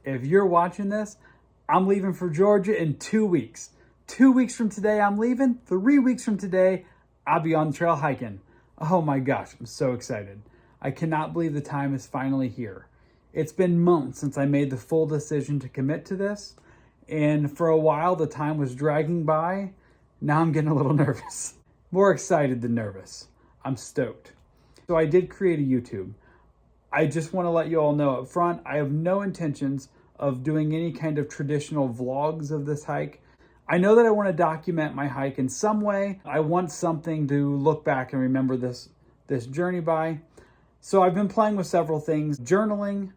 If you're watching this, I'm leaving for Georgia in 2 weeks. 2 weeks from today, I'm leaving. 3 weeks from today, I'll be on the trail hiking. Oh my gosh, I'm so excited. I cannot believe the time is finally here. It's been months since I made the full decision to commit to this, and for a while the time was dragging by. Now I'm getting a little nervous. More excited than nervous. I'm stoked. So I did create a YouTube. I just want to let you all know up front, I have no intentions of doing any kind of traditional vlogs of this hike. I know that I want to document my hike in some way. I want something to look back and remember this journey by. So I've been playing with several things: journaling,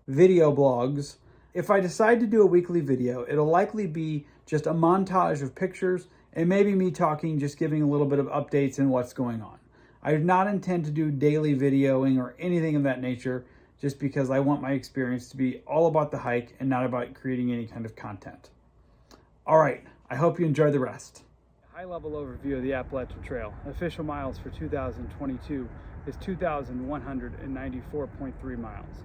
video blogs. If I decide to do a weekly video, it'll likely be just a montage of pictures and maybe me talking, just giving a little bit of updates and what's going on. I do not intend to do daily videoing or anything of that nature, just because I want my experience to be all about the hike and not about creating any kind of content. All right, I hope you enjoy the rest. High-level overview of the Appalachian Trail. Official miles for 2022 is 2,194.3 miles.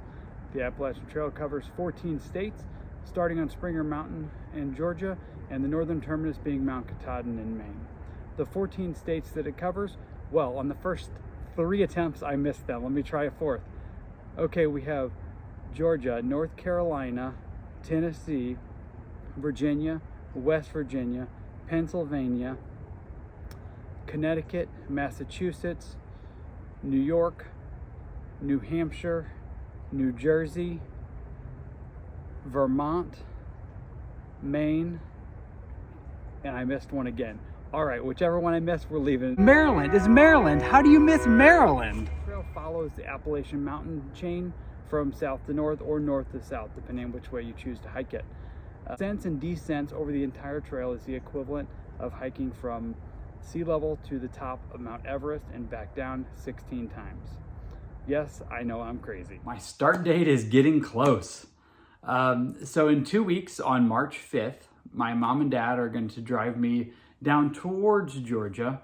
The Appalachian Trail covers 14 states, starting on Springer Mountain in Georgia and the northern terminus being Mount Katahdin in Maine. The 14 states that it covers, well, on the first 3 attempts, I missed them. Let me try a fourth. Okay, we have Georgia, North Carolina, Tennessee, Virginia, West Virginia, Pennsylvania, Connecticut, Massachusetts, New York, New Hampshire, New Jersey, Vermont, Maine, and I missed one again. All right, whichever one I missed, we're leaving. Maryland is Maryland. How do you miss Maryland? The trail follows the Appalachian mountain chain from south to north or north to south, depending on which way you choose to hike it. Ascents and descents over the entire trail is the equivalent of hiking from sea level to the top of Mount Everest and back down 16 times. Yes, I know I'm crazy. My start date is getting close. So in 2 weeks, on March 5th, my mom and dad are going to drive me down towards Georgia.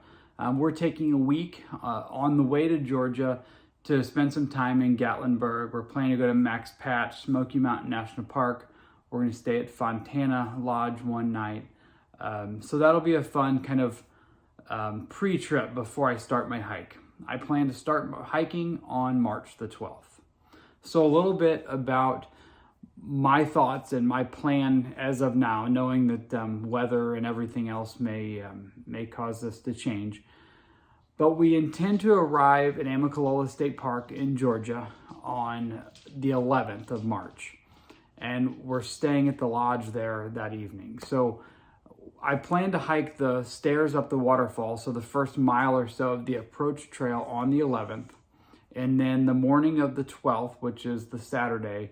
We're taking a week on the way to Georgia to spend some time in Gatlinburg. We're planning to go to Max Patch, Smoky Mountain National Park. We're going to stay at Fontana Lodge one night. So that'll be a fun kind of pre-trip before I start my hike. I plan to start hiking on March the 12th. So a little bit about my thoughts and my plan as of now, knowing that weather and everything else may cause this to change. But we intend to arrive at Amicalola State Park in Georgia on the 11th of March. And we're staying at the lodge there that evening. So I plan to hike the stairs up the waterfall, so the first mile or so of the approach trail on the 11th. And then the morning of the 12th, which is the Saturday,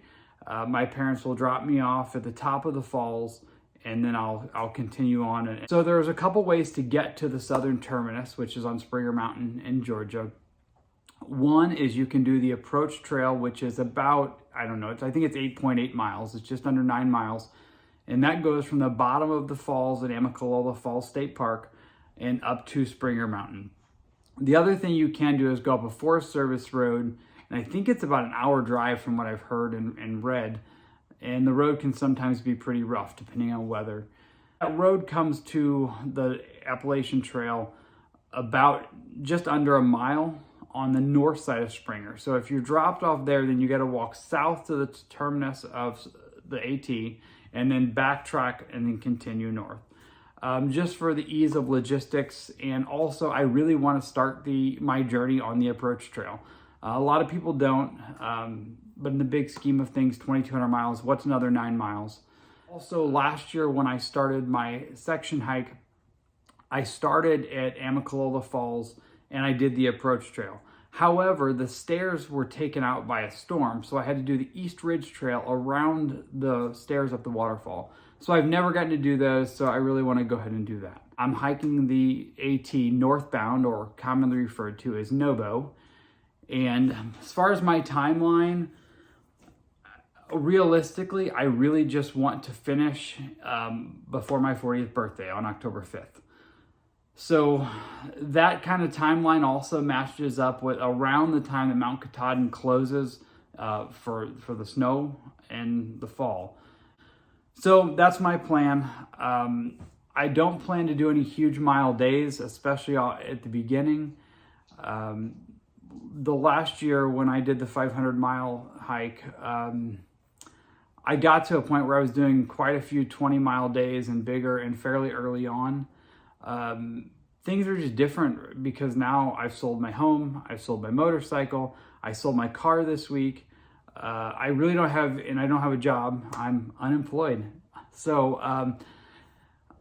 my parents will drop me off at the top of the falls, and then I'll continue on. So there's a couple ways to get to the southern terminus, which is on Springer Mountain in Georgia. One is you can do the approach trail, which is about, I think it's 8.8 miles. It's just under 9 miles. And that goes from the bottom of the falls at Amicalola Falls State Park and up to Springer Mountain. The other thing you can do is go up a Forest Service road, and I think it's about an hour drive from what I've heard and read. And the road can sometimes be pretty rough depending on weather. That road comes to the Appalachian Trail about just under a mile on the north side of Springer. So if you're dropped off there, then you got to walk south to the terminus of the AT and then backtrack and then continue north. Just for the ease of logistics, and also I really want to start my journey on the approach trail. A lot of people don't, but in the big scheme of things, 2,200 miles, what's another 9 miles? Also, last year when I started my section hike, I started at Amicalola Falls and I did the approach trail. However, the stairs were taken out by a storm, so I had to do the East Ridge Trail around the stairs up the waterfall. So I've never gotten to do those, so I really want to go ahead and do that. I'm hiking the AT northbound, or commonly referred to as Nobo. And as far as my timeline, realistically, I really just want to finish before my 40th birthday on October 5th. So that kind of timeline also matches up with around the time that Mount Katahdin closes for the snow and the fall. So that's my plan. I don't plan to do any huge mile days, especially at the beginning. The last year when I did the 500-mile hike, I got to a point where I was doing quite a few 20-mile days and bigger and fairly early on. Things are just different because now I've sold my home, I've sold my motorcycle, I sold my car this week. I really don't have, and I don't have a job. I'm unemployed. So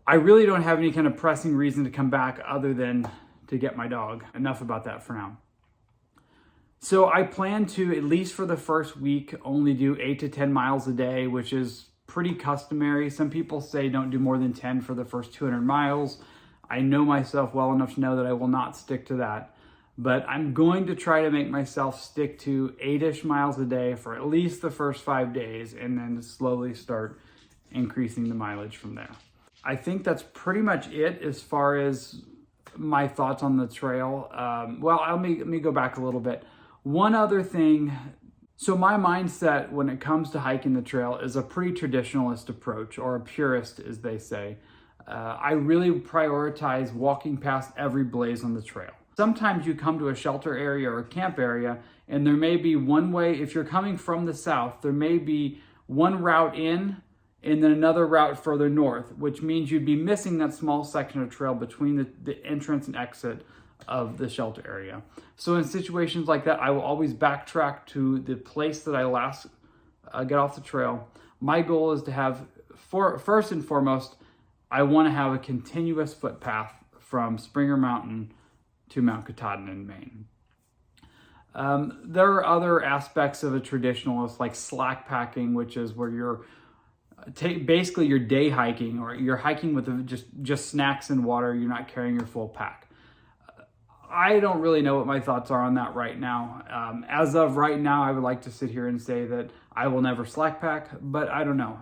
I really don't have any kind of pressing reason to come back other than to get my dog. Enough about that for now. So I plan to, at least for the first week, only do 8 to 10 miles a day, which is pretty customary. Some people say don't do more than 10 for the first 200 miles. I know myself well enough to know that I will not stick to that. But I'm going to try to make myself stick to 8-ish miles a day for at least the first 5 days, and then slowly start increasing the mileage from there. I think that's pretty much it as far as my thoughts on the trail. Well, let me go back a little bit. One other thing, so my mindset when it comes to hiking the trail is a pretty traditionalist approach, or a purist as they say. I really prioritize walking past every blaze on the trail. Sometimes you come to a shelter area or a camp area and there may be one way, if you're coming from the south, there may be one route in and then another route further north, which means you'd be missing that small section of trail between the entrance and exit of the shelter area. So in situations like that, I will always backtrack to the place that I last got off the trail. My goal is to have, first and foremost, I want to have a continuous footpath from Springer Mountain to Mount Katahdin in Maine. There are other aspects of a traditionalist, like slack packing, which is where you're basically you're day hiking, or you're hiking with just snacks and water. You're not carrying your full pack. I don't really know what my thoughts are on that right now. As of right now, I would like to sit here and say that I will never slack pack, but I don't know.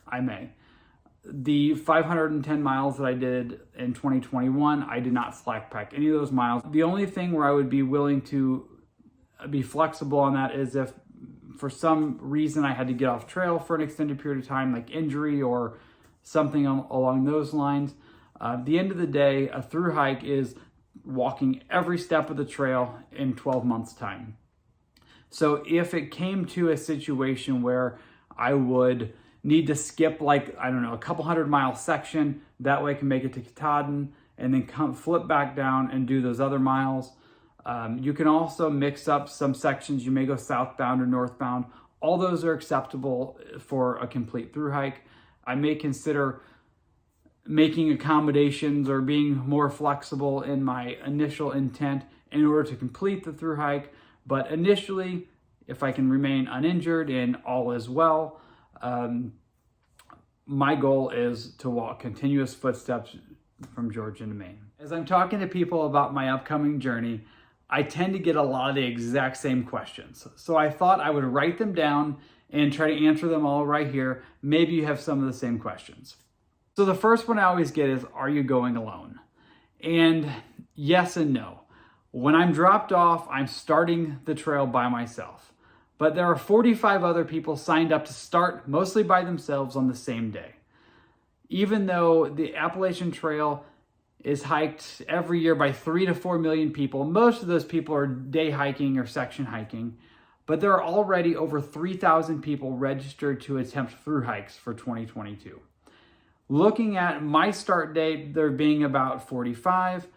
I may. The 510 miles that I did in 2021, I did not slack pack any of those miles. The only thing where I would be willing to be flexible on that is if for some reason I had to get off trail for an extended period of time, like injury or something along those lines. At the end of the day, a through hike is walking every step of the trail in 12 months time. So if it came to a situation where I would need to skip, like, I don't know, a couple 100-mile section, that way I can make it to Katahdin and then flip back down and do those other miles. You can also mix up some sections. You may go southbound or northbound. All those are acceptable for a complete through hike. I may consider making accommodations or being more flexible in my initial intent in order to complete the through hike. But initially, if I can remain uninjured and all is well, my goal is to walk continuous footsteps from Georgia to Maine. As I'm talking to people about my upcoming journey, I tend to get a lot of the exact same questions. So I thought I would write them down and try to answer them all right here. Maybe you have some of the same questions. So the first one I always get is, are you going alone? And yes and no. When I'm dropped off, I'm starting the trail by myself. But there are 45 other people signed up to start, mostly by themselves, on the same day. Even though the Appalachian Trail is hiked every year by 3 to 4 million people, most of those people are day hiking or section hiking, but there are already over 3,000 people registered to attempt through hikes for 2022. Looking at my start date, there being about 45.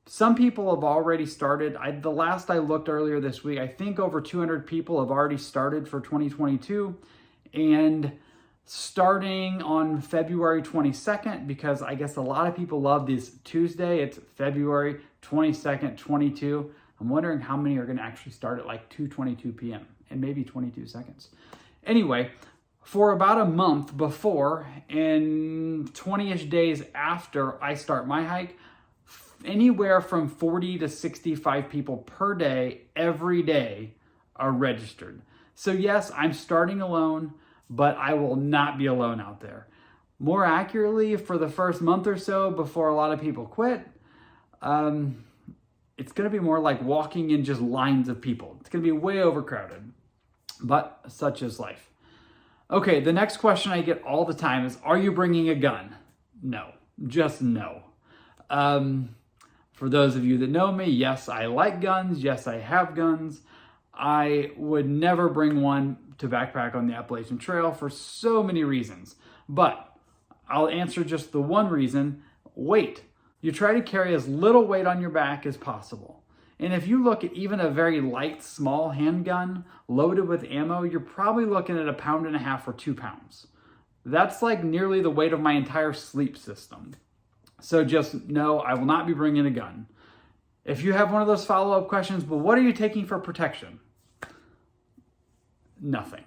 Some people have already started. The last I looked earlier this week, I think over 200 people have already started for 2022. And starting on February 22nd, because I guess a lot of people love this Tuesday, it's February 22nd, 22. I'm wondering how many are going to actually start at like 2:22 p.m. and maybe 22 seconds. Anyway, for about a month before and 20-ish days after I start my hike, anywhere from 40 to 65 people per day, every day, are registered. So yes, I'm starting alone, but I will not be alone out there. More accurately, for the first month or so before a lot of people quit, it's going to be more like walking in just lines of people. It's going to be way overcrowded. but such is life. Okay, the next question I get all the time is, are you bringing a gun? No, just no. For those of you that know me, yes, I like guns. Yes, I have guns. I would never bring one to backpack on the Appalachian Trail for so many reasons. But I'll answer just the one reason: weight. You try to carry as little weight on your back as possible. And if you look at even a very light, small handgun loaded with ammo, you're probably looking at 1.5 pounds or 2 pounds. That's like nearly the weight of my entire sleep system. So just no, I will not be bringing a gun. If you have one of those follow-up questions, but what are you taking for protection? Nothing.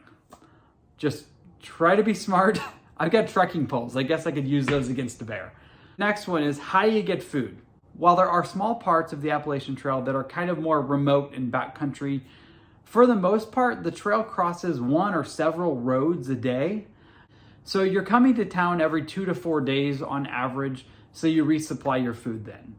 Just try to be smart. I've got trekking poles. I guess I could use those against a bear. Next one is, how do you get food? While there are small parts of the Appalachian Trail that are kind of more remote and backcountry, for the most part, the trail crosses one or several roads a day. So you're coming to town every 2 to 4 days on average, so you resupply your food then.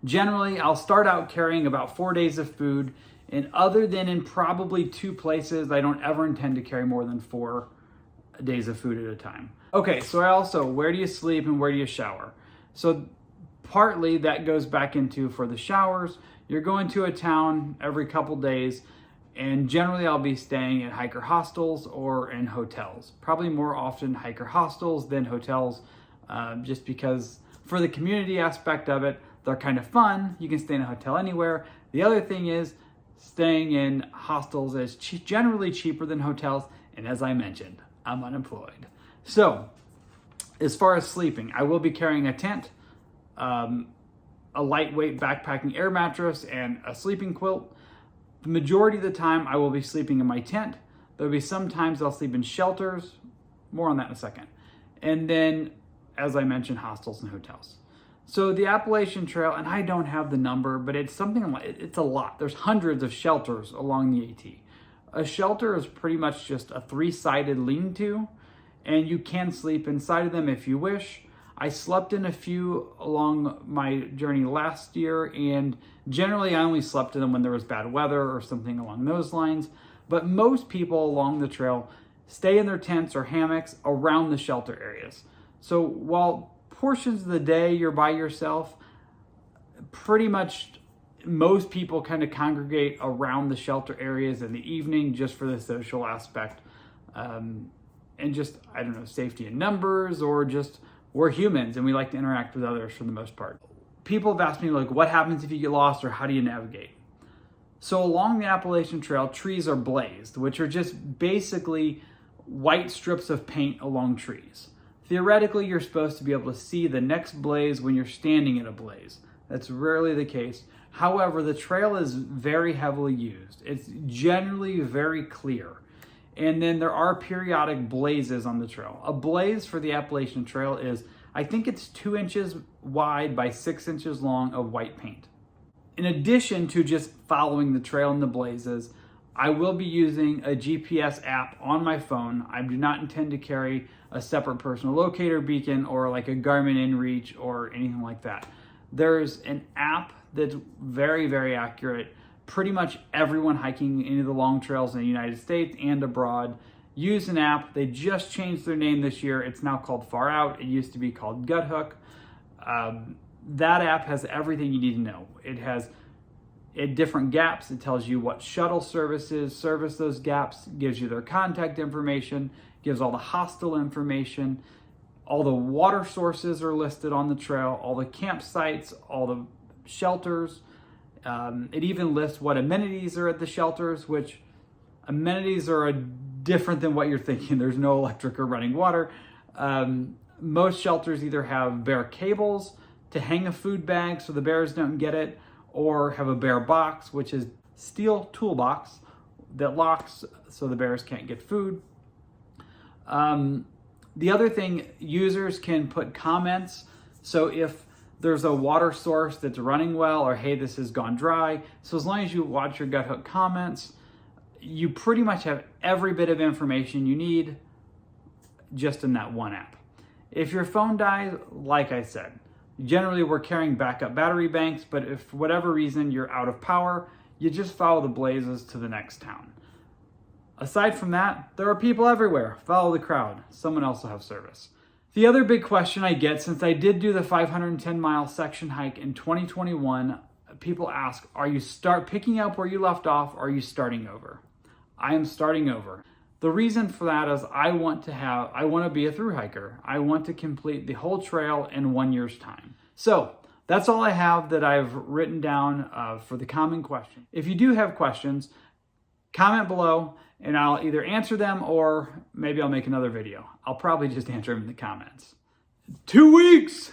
Generally, I'll start out carrying about 4 days of food, and other than in probably 2 places, I don't ever intend to carry more than 4 days of food at a time. Okay, so I also, where do you sleep and where do you shower? So partly that goes back into, for the showers, you're going to a town every couple days, and generally I'll be staying at hiker hostels or in hotels. Probably more often hiker hostels than hotels, just because for the community aspect of it, they're kind of fun. You can stay in a hotel anywhere. The other thing is, staying in hostels is generally cheaper than hotels, and as I mentioned, I'm unemployed. So as far as sleeping, I will be carrying a tent, a lightweight backpacking air mattress, and a sleeping quilt. The majority of the time I will be sleeping in my tent. There'll be some times I'll sleep in shelters, more on that in a second. And then, as I mentioned, hostels and hotels. So the Appalachian Trail, and I don't have the number, but it's something like, it's a lot. There's hundreds of shelters along the AT. A shelter is pretty much just a 3-sided lean-to, and you can sleep inside of them if you wish. I slept in a few along my journey last year, and generally I only slept in them when there was bad weather or something along those lines. But most people along the trail stay in their tents or hammocks around the shelter areas. So while portions of the day you're by yourself, pretty much most people kind of congregate around the shelter areas in the evening just for the social aspect, and just, I don't know, safety in numbers, or just we're humans and we like to interact with others for the most part. People have asked me, like, what happens if you get lost, or how do you navigate? So along the Appalachian Trail, trees are blazed, which are just basically white strips of paint along trees. Theoretically, you're supposed to be able to see the next blaze when you're standing in a blaze. That's rarely the case. However, the trail is very heavily used. It's generally very clear. And then there are periodic blazes on the trail. A blaze for the Appalachian Trail is, I think it's 2 inches wide by 6 inches long of white paint. In addition to just following the trail in the blazes, I will be using a GPS app on my phone. I do not intend to carry a separate personal locator beacon or like a Garmin InReach or anything like that. There's an app that's very, very accurate. Pretty much everyone hiking any of the long trails in the United States and abroad use an app. They just changed their name this year. It's now called Far Out. It used to be called Guthook. That app has everything you need to know. It has at different gaps, it tells you what shuttle services service those gaps, gives you their contact information, gives all the hostel information, all the water sources are listed on the trail, all the campsites, all the shelters. It even lists what amenities are at the shelters, which amenities are different than what you're thinking. There's no electric or running water. Most shelters either have bear cables to hang a food bag so the bears don't get it, or have a bear box, which is steel toolbox that locks so the bears can't get food. The other thing, users can put comments. So if there's a water source that's running well, or hey, this has gone dry. So as long as you watch your Guthook comments, you pretty much have every bit of information you need just in that one app. If your phone dies, like I said, generally we're carrying backup battery banks, but if for whatever reason you're out of power, you just follow the blazes to the next town. Aside from that, there are people everywhere. Follow the crowd. Someone else will have service. The other big question I get, since I did do the 510-mile section hike in 2021, people ask, are you picking up where you left off, or are you starting over? I am starting over. The reason for that is I want to be a thru hiker. I want to complete the whole trail in 1 year's time. So that's all I have that I've written down for the common question. If you do have questions, comment below and I'll either answer them or maybe I'll make another video. I'll probably just answer them in the comments. 2 weeks!